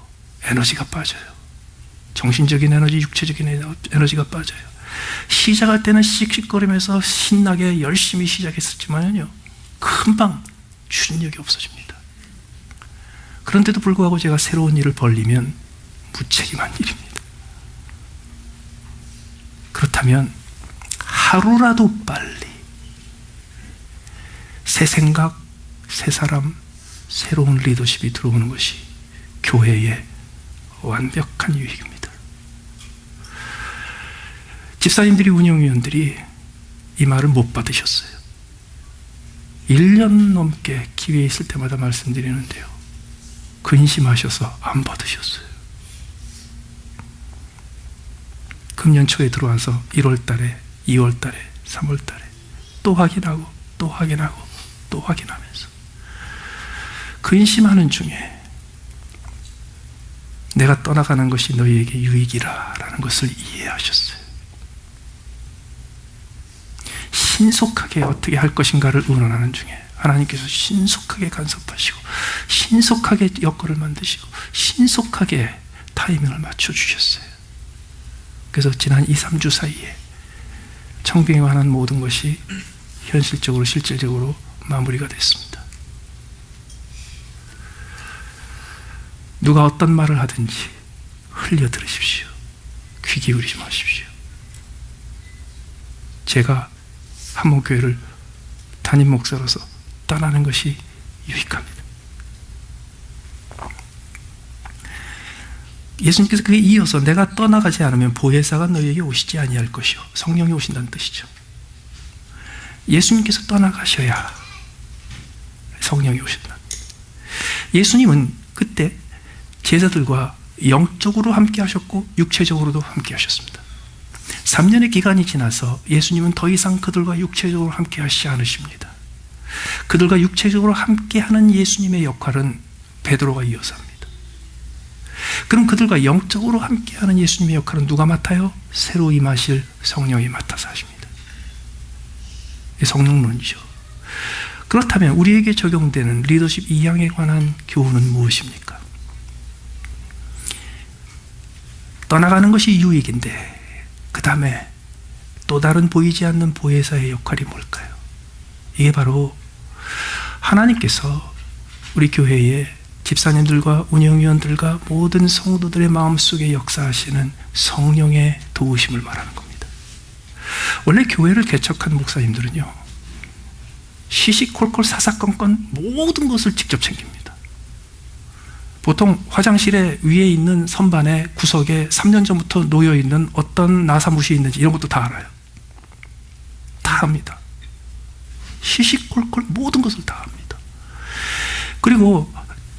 에너지가 빠져요. 정신적인 에너지, 육체적인 에너지가 빠져요. 시작할 때는 씩씩거리면서 신나게 열심히 시작했었지만요 금방 추진력이 없어집니다. 그런데도 불구하고 제가 새로운 일을 벌리면 무책임한 일입니다. 그렇다면 하루라도 빨리 새 생각, 새 사람, 새로운 리더십이 들어오는 것이 교회의 완벽한 유익입니다. 집사님들이, 운영위원들이 이 말을 못 받으셨어요. 1년 넘게 기회에 있을 때마다 말씀드리는데요 근심하셔서 안 받으셨어요. 금년 초에 들어와서 1월 달에, 2월 달에, 3월 달에 또 확인하고 또 확인하고 또 확인하면서 근심하는 중에 내가 떠나가는 것이 너희에게 유익이라 라는 것을 이해하셨어요. 신속하게 어떻게 할 것인가를 의논하는 중에 하나님께서 신속하게 간섭하시고 신속하게 여건을 만드시고 신속하게 타이밍을 맞춰주셨어요. 그래서 지난 2, 3주 사이에 청빙에 관한 모든 것이 현실적으로 실질적으로 마무리가 됐습니다. 누가 어떤 말을 하든지 흘려 들으십시오. 귀 기울이지 마십시오. 제가 한문교회를 담임 목사로서 떠나는 것이 유익합니다. 예수님께서 그에 이어서 내가 떠나가지 않으면 보혜사가 너희에게 오시지 아니할 것이요 성령이 오신다는 뜻이죠. 예수님께서 떠나가셔야 성령이 오신다. 예수님은 그때 제자들과 영적으로 함께 하셨고 육체적으로도 함께 하셨습니다. 3년의 기간이 지나서 예수님은 더 이상 그들과 육체적으로 함께 하시지 않으십니다. 그들과 육체적으로 함께 하는 예수님의 역할은 베드로가 이어서 합니다. 그럼 그들과 영적으로 함께 하는 예수님의 역할은 누가 맡아요? 새로 임하실 성령이 맡아서 하십니다. 성령론이죠. 그렇다면 우리에게 적용되는 리더십 2항에 관한 교훈은 무엇입니까? 떠나가는 것이 유익인데 그 다음에 또 다른 보이지 않는 보혜사의 역할이 뭘까요? 이게 바로 하나님께서 우리 교회의 집사님들과 운영위원들과 모든 성도들의 마음속에 역사하시는 성령의 도우심을 말하는 겁니다. 원래 교회를 개척한 목사님들은요, 시시콜콜 사사건건 모든 것을 직접 챙깁니다. 보통 화장실에 위에 있는 선반에 구석에 3년 전부터 놓여있는 어떤 나사못이 있는지 이런 것도 다 알아요. 다 합니다. 시시콜콜 모든 것을 다 합니다. 그리고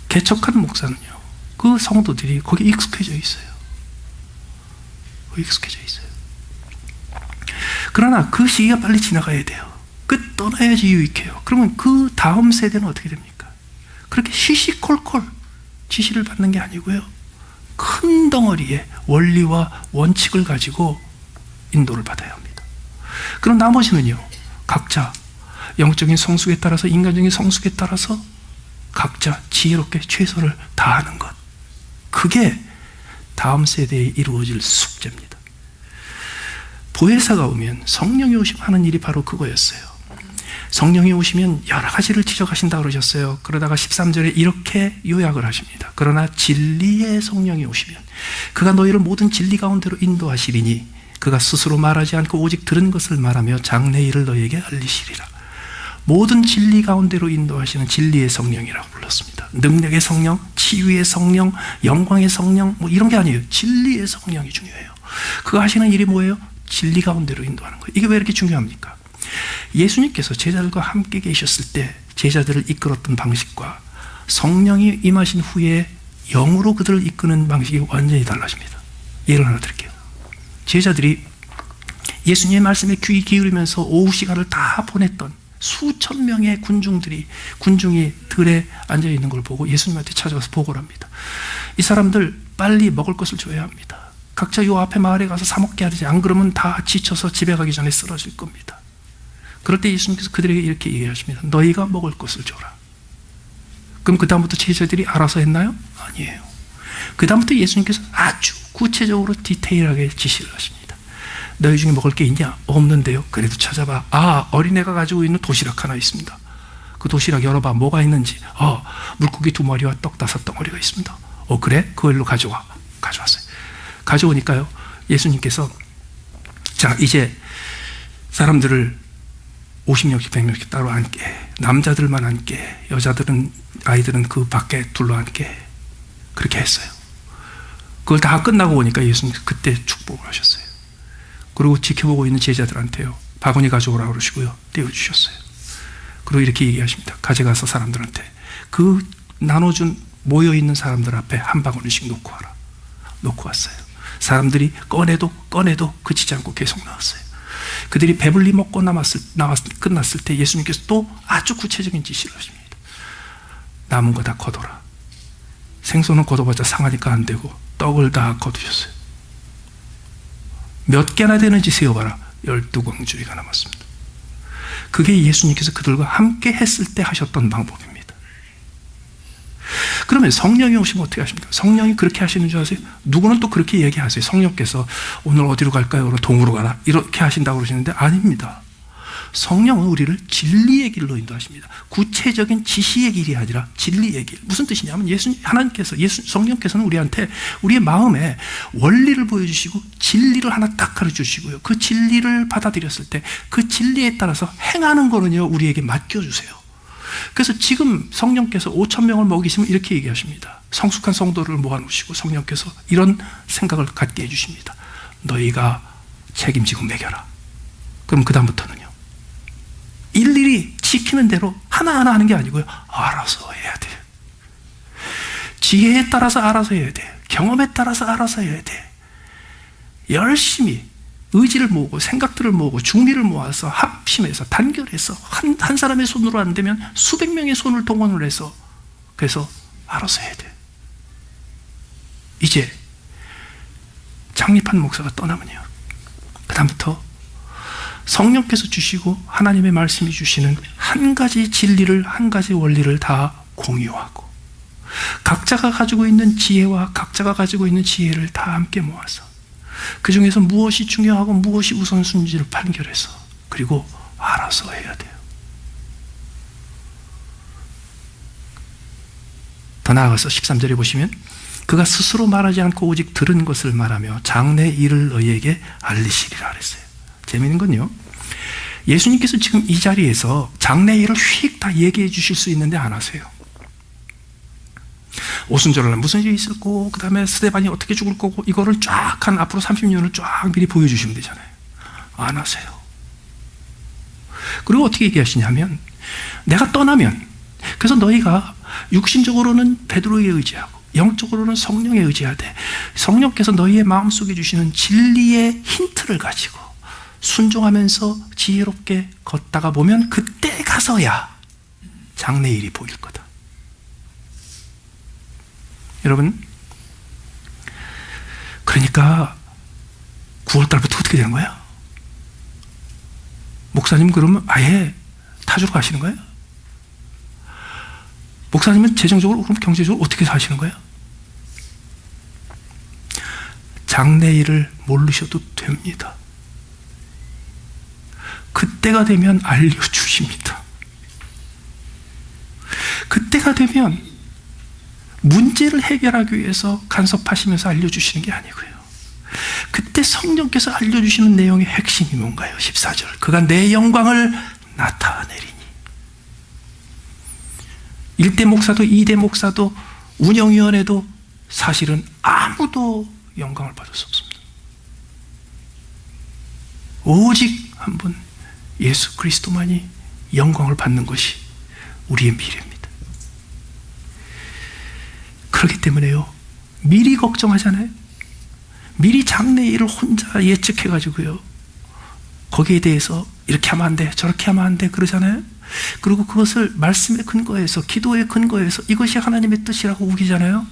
개척한 목사는요, 그 성도들이 거기 익숙해져 있어요. 익숙해져 있어요. 그러나 그 시기가 빨리 지나가야 돼요. 그 떠나야지 유익해요. 그러면 그 다음 세대는 어떻게 됩니까? 그렇게 시시콜콜 지시를 받는 게 아니고요, 큰 덩어리의 원리와 원칙을 가지고 인도를 받아야 합니다. 그럼 나머지는요, 각자 영적인 성숙에 따라서, 인간적인 성숙에 따라서 각자 지혜롭게 최선을 다하는 것, 그게 다음 세대에 이루어질 숙제입니다. 보혜사가 오면, 성령이 오시면 하는 일이 바로 그거였어요. 성령이 오시면 여러 가지를 지적하신다고 그러셨어요. 그러다가 13절에 이렇게 요약을 하십니다. 그러나 진리의 성령이 오시면 그가 너희를 모든 진리 가운데로 인도하시리니 그가 스스로 말하지 않고 오직 들은 것을 말하며 장래 일을 너희에게 알리시리라. 모든 진리 가운데로 인도하시는 진리의 성령이라고 불렀습니다. 능력의 성령, 치유의 성령, 영광의 성령, 뭐 이런 게 아니에요. 진리의 성령이 중요해요. 그가 하시는 일이 뭐예요? 진리 가운데로 인도하는 거예요. 이게 왜 이렇게 중요합니까? 예수님께서 제자들과 함께 계셨을 때 제자들을 이끌었던 방식과 성령이 임하신 후에 영으로 그들을 이끄는 방식이 완전히 달라집니다. 예를 하나 드릴게요. 제자들이 예수님의 말씀에 귀 기울이면서 오후 시간을 다 보냈던 수천 명의 군중이 들에 앉아있는 걸 보고 예수님한테 찾아가서 보고를 합니다. 이 사람들 빨리 먹을 것을 줘야 합니다. 각자 요 앞에 마을에 가서 사 먹게 하지, 안 그러면 다 지쳐서 집에 가기 전에 쓰러질 겁니다. 그럴 때 예수님께서 그들에게 이렇게 얘기하십니다. 너희가 먹을 것을 줘라. 그럼 그 다음부터 제자들이 알아서 했나요? 아니에요. 그 다음부터 예수님께서 아주 구체적으로 디테일하게 지시를 하십니다. 너희 중에 먹을 게 있냐? 없는데요. 그래도 찾아봐. 아, 어린애가 가지고 있는 도시락 하나 있습니다. 그 도시락 열어봐. 뭐가 있는지. 물고기 2마리와 떡 5덩어리가 있습니다. 그래? 그걸로 가져와. 가져왔어요. 가져오니까요, 예수님께서 자, 이제 사람들을 50명씩 100명씩 따로 앉게, 남자들만 앉게, 아이들은 그 밖에 둘러 앉게, 그렇게 했어요. 그걸 다 끝나고 오니까 예수님 그때 축복을 하셨어요. 그리고 지켜보고 있는 제자들한테요, 바구니 가져오라고 그러시고요, 떼어주셨어요. 그리고 이렇게 얘기하십니다. 가져가서 사람들한테 그 나눠준 모여있는 사람들 앞에 한 바구니씩 놓고 와라. 놓고 왔어요. 사람들이 꺼내도 그치지 않고 계속 나왔어요. 그들이 배불리 먹고 끝났을 때 예수님께서 또 아주 구체적인 지시를 하십니다. 남은 거 다 거둬라. 생선은 거둬봤자 상하니까 안 되고 떡을 다 거두셨어요. 몇 개나 되는지 세어봐라. 12광주리가 남았습니다. 그게 예수님께서 그들과 함께 했을 때 하셨던 방법입니다. 그러면 성령이 오시면 어떻게 하십니까? 성령이 그렇게 하시는 줄 아세요? 누구는 또 그렇게 얘기하세요. 성령께서 오늘 어디로 갈까요? 오늘 동으로 가라. 이렇게 하신다고 그러시는데 아닙니다. 성령은 우리를 진리의 길로 인도하십니다. 구체적인 지시의 길이 아니라 진리의 길. 무슨 뜻이냐면 성령께서는 우리한테 우리의 마음에 원리를 보여주시고 진리를 하나 딱 가르쳐주시고요. 그 진리를 받아들였을 때 그 진리에 따라서 행하는 거는요, 우리에게 맡겨주세요. 그래서 지금 성령께서 5,000명을 먹이시면 이렇게 얘기하십니다. 성숙한 성도를 모아놓으시고 성령께서 이런 생각을 갖게 해주십니다. 너희가 책임지고 먹여라. 그럼 그 다음부터는요, 일일이 지키는 대로 하나하나 하는 게 아니고요. 알아서 해야 돼요. 지혜에 따라서 알아서 해야 돼요. 경험에 따라서 알아서 해야 돼요. 열심히 의지를 모으고 생각들을 모으고 중리를 모아서 합심해서 단결해서 한 사람의 손으로 안 되면 수백 명의 손을 동원을 해서 그래서 알아서 해야 돼요. 이제 창립한 목사가 떠나면요, 그 다음부터 성령께서 주시고 하나님의 말씀이 주시는 한 가지 진리를, 한 가지 원리를 다 공유하고 각자가 가지고 있는 지혜와 각자가 가지고 있는 지혜를 다 함께 모아서 그 중에서 무엇이 중요하고 무엇이 우선순위를 판결해서 그리고 알아서 해야 돼요. 더 나아가서 13절에 보시면 그가 스스로 말하지 않고 오직 들은 것을 말하며 장래 일을 너희에게 알리시리라 그랬어요. 재미있는 건요, 예수님께서 지금 이 자리에서 장래 일을 휙 다 얘기해 주실 수 있는데 안 하세요. 오순절날 무슨 일이 있을 거고 그 다음에 스데반이 어떻게 죽을 거고 이거를 쫙 한 앞으로 30년을 쫙 미리 보여주시면 되잖아요. 안 하세요. 그리고 어떻게 얘기하시냐면 내가 떠나면, 그래서 너희가 육신적으로는 베드로에게 의지하고 영적으로는 성령에 의지하되 성령께서 너희의 마음속에 주시는 진리의 힌트를 가지고 순종하면서 지혜롭게 걷다가 보면 그때 가서야 장래일이 보일 거다. 여러분, 그러니까 9월달부터 어떻게 되는 거야? 목사님 그러면 아예 타주로 가시는 거예요? 목사님은 재정적으로 그럼 경제적으로 어떻게 사시는 거예요? 장래일을 모르셔도 됩니다. 그때가 되면 알려주십니다. 그때가 되면 문제를 해결하기 위해서 간섭하시면서 알려주시는 게 아니고요. 그때 성령께서 알려주시는 내용의 핵심이 뭔가요? 14절. 그가 내 영광을 나타내리니. 1대 목사도 2대 목사도 운영위원회도 사실은 아무도 영광을 받을 수 없습니다. 오직 한 분 예수 그리스도만이 영광을 받는 것이 우리의 미래입니다. 그렇기 때문에요, 미리 걱정하잖아요. 미리 장래일을 혼자 예측해가지고요, 거기에 대해서 이렇게 하면 안 돼, 저렇게 하면 안 돼 그러잖아요. 그리고 그것을 말씀에 근거해서, 기도에 근거해서 이것이 하나님의 뜻이라고 우기잖아요.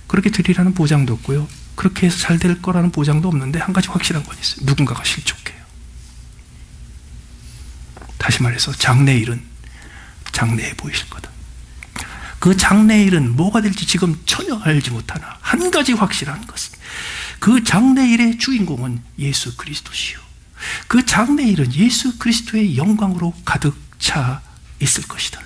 그렇게 되리라는 보장도 없고요, 그렇게 해서 잘 될 거라는 보장도 없는데 한 가지 확실한 건 있어요. 누군가가 실족해요. 다시 말해서 장래일은 장래에 보이실 거다. 그 장래일은 뭐가 될지 지금 전혀 알지 못하나 한 가지 확실한 것은 그 장래일의 주인공은 예수 그리스도시요, 그 장래일은 예수 그리스도의 영광으로 가득 차 있을 것이다.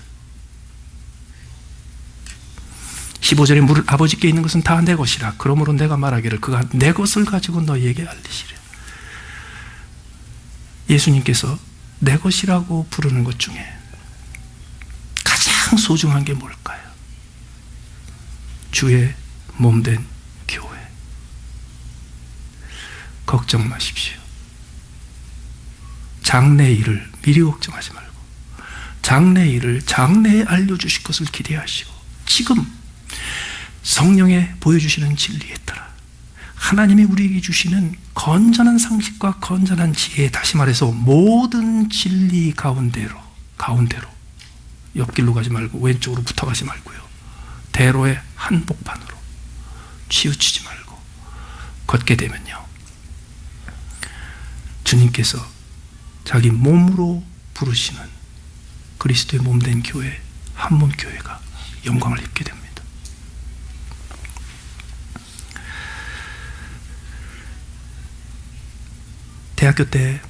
15절에 물 아버지께 있는 것은 다 내 것이라. 그러므로 내가 말하기를 그가 내 것을 가지고 너희에게 알리시리라. 예수님께서 내 것이라고 부르는 것 중에 가장 소중한 게 뭘까요? 주의 몸된 교회. 걱정 마십시오. 장래 일을 미리 걱정하지 말고 장래 일을 장래에 알려주실 것을 기대하시고 지금 성령에 보여주시는 진리에 따라 하나님이 우리에게 주시는 건전한 상식과 건전한 지혜, 다시 말해서 모든 진리 가운데로 옆길로 가지 말고 왼쪽으로 붙어가지 말고요, 대로의 한복판으로 치우치지 말고 걷게 되면요, 주님께서 자기 몸으로 부르시는 그리스도의 몸된 교회, 한몸 교회가 영광을 입게 됩니다. 대학교 때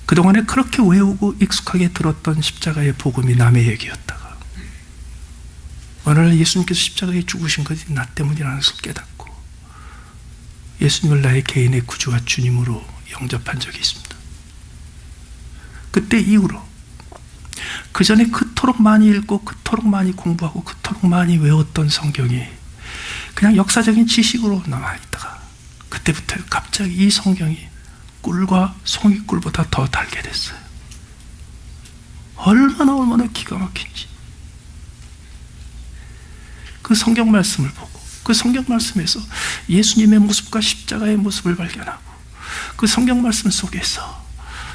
그동안에 그렇게 외우고 익숙하게 들었던 십자가의 복음이 남의 얘기였다가 어느 날 예수님께서 십자가에 죽으신 것이 나 때문이라는 것을 깨닫고 예수님을 나의 개인의 구주와 주님으로 영접한 적이 있습니다. 그때 이후로 그 전에 그토록 많이 읽고 그토록 많이 공부하고 그토록 많이 외웠던 성경이 그냥 역사적인 지식으로 남아있다가 그때부터 갑자기 이 성경이 꿀과 송이꿀보다 더 달게 됐어요. 얼마나 기가 막힌지. 그 성경 말씀을 보고 그 성경 말씀에서 예수님의 모습과 십자가의 모습을 발견하고 그 성경 말씀 속에서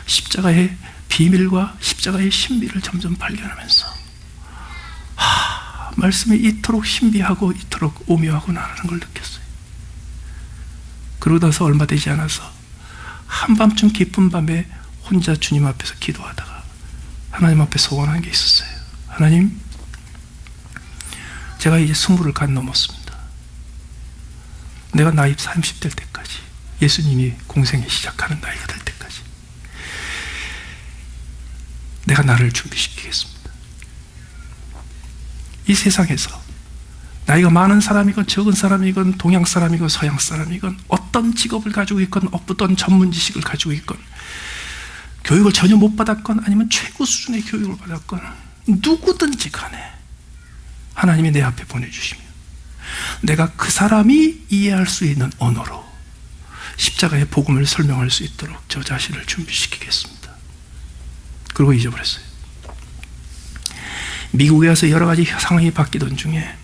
십자가의 비밀과 십자가의 신비를 점점 발견하면서 말씀이 이토록 신비하고 이토록 오묘하구나라는 걸 느꼈어요. 그러고 나서 얼마 되지 않아서 한밤중 깊은 밤에 혼자 주님 앞에서 기도하다가 하나님 앞에 소원한 게 있었어요. 하나님, 제가 이제 20를 간 넘었습니다. 내가 나이 30 될 때까지, 예수님이 공생에 시작하는 나이가 될 때까지 내가 나를 준비시키겠습니다. 이 세상에서 나이가 많은 사람이건 적은 사람이건 동양 사람이건 서양 사람이건 어떤 직업을 가지고 있건 어떤 전문 지식을 가지고 있건 교육을 전혀 못 받았건 아니면 최고 수준의 교육을 받았건 누구든지 간에 하나님이 내 앞에 보내주시면 내가 그 사람이 이해할 수 있는 언어로 십자가의 복음을 설명할 수 있도록 저 자신을 준비시키겠습니다. 그리고 잊어버렸어요. 미국에 와서 여러 가지 상황이 바뀌던 중에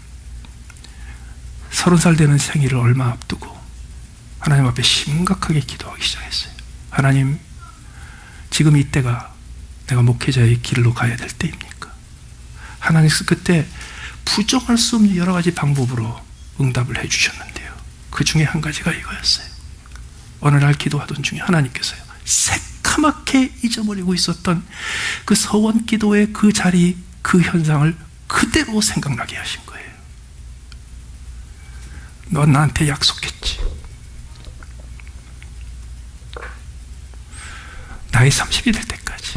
30살 되는 생일을 얼마 앞두고 하나님 앞에 심각하게 기도하기 시작했어요. 하나님, 지금 이때가 내가 목회자의 길로 가야 될 때입니까? 하나님께서 그때 부정할 수 없는 여러 가지 방법으로 응답을 해주셨는데요. 그 중에 한 가지가 이거였어요. 어느 날 기도하던 중에 하나님께서요, 새카맣게 잊어버리고 있었던 그 서원 기도의 그 자리, 그 현상을 그대로 생각나게 하신 거예요. 넌 나한테 약속했지. 나이 30이 될 때까지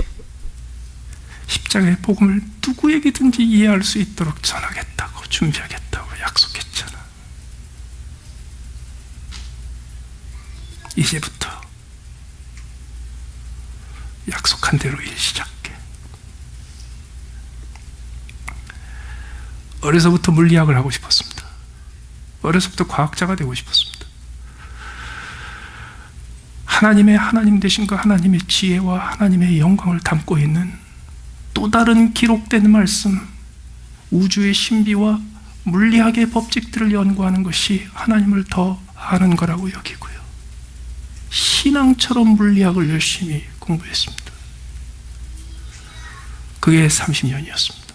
십자가의 복음을 누구에게든지 이해할 수 있도록 전하겠다고, 준비하겠다고 약속했잖아. 이제부터 약속한 대로 일 시작해. 어려서부터 물리학을 하고 싶었습니다. 어려서부터 과학자가 되고 싶었습니다. 하나님의 하나님 되신과 하나님의 지혜와 하나님의 영광을 담고 있는 또 다른 기록된 말씀, 우주의 신비와 물리학의 법칙들을 연구하는 것이 하나님을 더 아는 거라고 여기고요. 신앙처럼 물리학을 열심히 공부했습니다. 그게 30년이었습니다.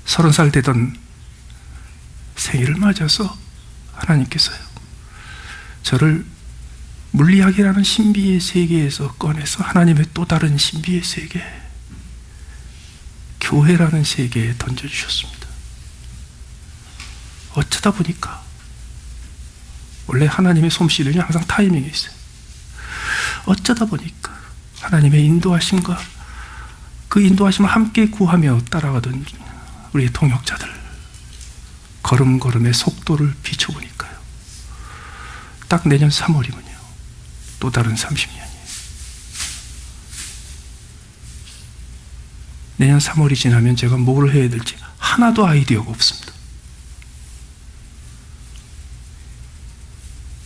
30살 되던 생일을 맞아서 하나님께서요, 저를 물리학이라는 신비의 세계에서 꺼내서 하나님의 또 다른 신비의 세계, 교회라는 세계에 던져주셨습니다. 어쩌다 보니까, 원래 하나님의 솜씨는 항상 타이밍이 있어요. 어쩌다 보니까 하나님의 인도하심과 그 인도하심을 함께 구하며 따라가던 우리 동역자들 걸음걸음의 속도를 비춰보니까요, 딱 내년 3월이면요 또 다른 30년이에요. 내년 3월이 지나면 제가 뭘 해야 될지 하나도 아이디어가 없습니다.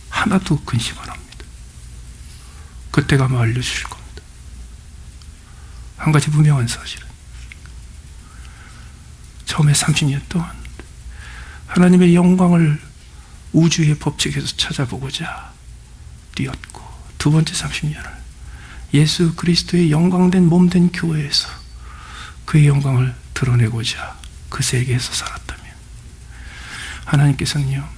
하나도 근심 안 합니다. 그때가 아마 알려주실 겁니다. 한 가지 분명한 사실은 처음에 30년 동안 하나님의 영광을 우주의 법칙에서 찾아보고자 뛰었고, 두 번째 30년을 예수 그리스도의 영광된 몸된 교회에서 그의 영광을 드러내고자 그 세계에서 살았다면, 하나님께서는요,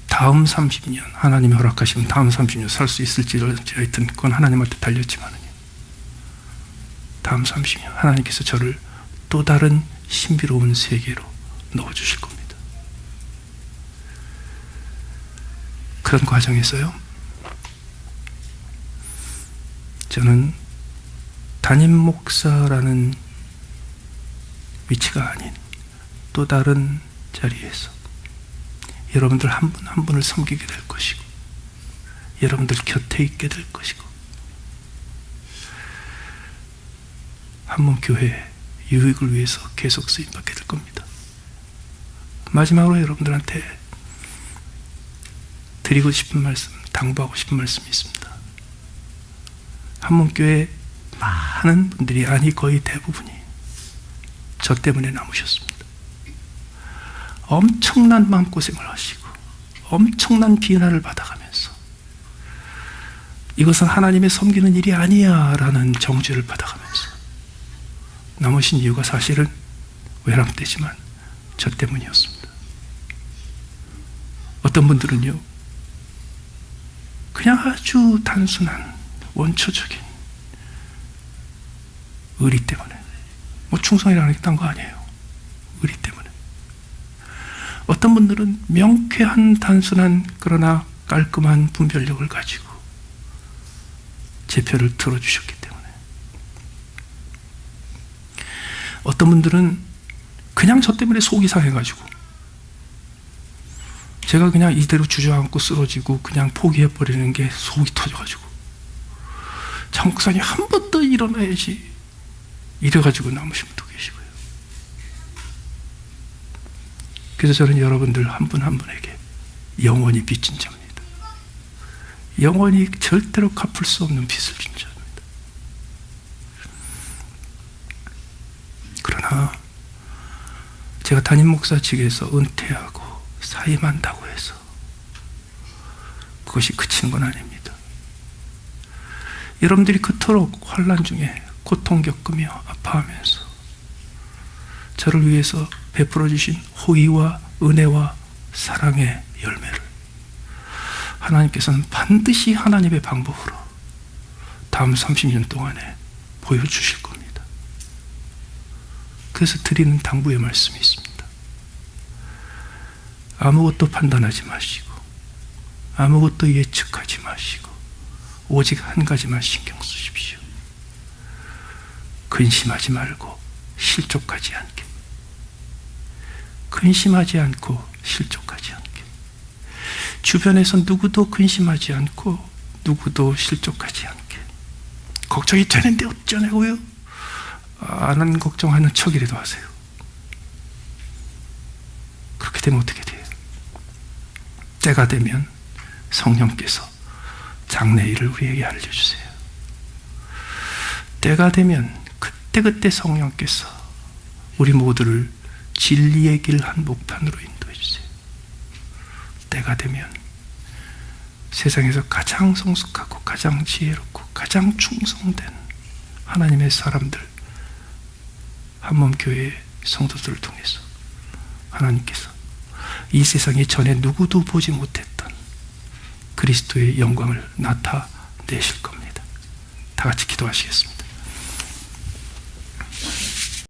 다음 30년, 하나님이 허락하시면 다음 30년 살 수 있을지 하여튼 그건 하나님한테 달렸지만은요, 다음 30년 하나님께서 저를 또 다른 신비로운 세계로 넣어주실 겁니다. 그런 과정에서요, 저는 담임 목사라는 위치가 아닌 또 다른 자리에서 여러분들 한 분 한 분을 섬기게 될 것이고, 여러분들 곁에 있게 될 것이고, 한문 교회의 유익을 위해서 계속 쓰임받게 될 겁니다. 마지막으로 여러분들한테 드리고 싶은 말씀, 당부하고 싶은 말씀이 있습니다. 한문교회 많은 분들이, 아니 거의 대부분이 저 때문에 남으셨습니다. 엄청난 마음고생을 하시고 엄청난 비난을 받아가면서 이것은 하나님의 섬기는 일이 아니야 라는 정죄를 받아가면서 남으신 이유가 사실은 외람되지만 저 때문이었습니다. 어떤 분들은요, 그냥 아주 단순한 원초적인 의리 때문에, 뭐 충성이라는 게 딴 거 아니에요. 의리 때문에. 어떤 분들은 명쾌한 단순한 그러나 깔끔한 분별력을 가지고 제 편을 들어주셨기 때문에, 어떤 분들은 그냥 저 때문에 속이 상해가지고 제가 그냥 이대로 주저앉고 쓰러지고 그냥 포기해버리는 게 속이 터져가지고 장 목사님 한 번 더 일어나야지 이래가지고 남으신 분도 계시고요. 그래서 저는 여러분들 한 분 한 분에게 영원히 빚진 자입니다. 영원히 절대로 갚을 수 없는 빚을 진 자입니다. 그러나 제가 담임 목사 측에서 은퇴하고 사임한다고 해서 그것이 그치는 건 아닙니다. 여러분들이 그토록 환난 중에 고통 겪으며 아파하면서 저를 위해서 베풀어 주신 호의와 은혜와 사랑의 열매를 하나님께서는 반드시 하나님의 방법으로 다음 30년 동안에 보여주실 겁니다. 그래서 드리는 당부의 말씀이 있습니다. 아무것도 판단하지 마시고 아무것도 예측하지 마시고 오직 한 가지만 신경 쓰십시오. 근심하지 말고 실족하지 않게. 근심하지 않고 실족하지 않게. 주변에서 누구도 근심하지 않고 누구도 실족하지 않게. 걱정이 되는데 어쩌냐고요? 안 하는 걱정하는 척이라도 하세요. 그렇게 되면 어떻게 돼요? 때가 되면 성령께서 장래일을 우리에게 알려주세요. 때가 되면 그때 성령께서 우리 모두를 진리의 길 한복판으로 인도해 주세요. 때가 되면 세상에서 가장 성숙하고 가장 지혜롭고 가장 충성된 하나님의 사람들, 한몸교회의 성도들을 통해서 하나님께서 이 세상에 전에 누구도 보지 못했던 그리스도의 영광을 나타내실 겁니다. 다 같이 기도하시겠습니다.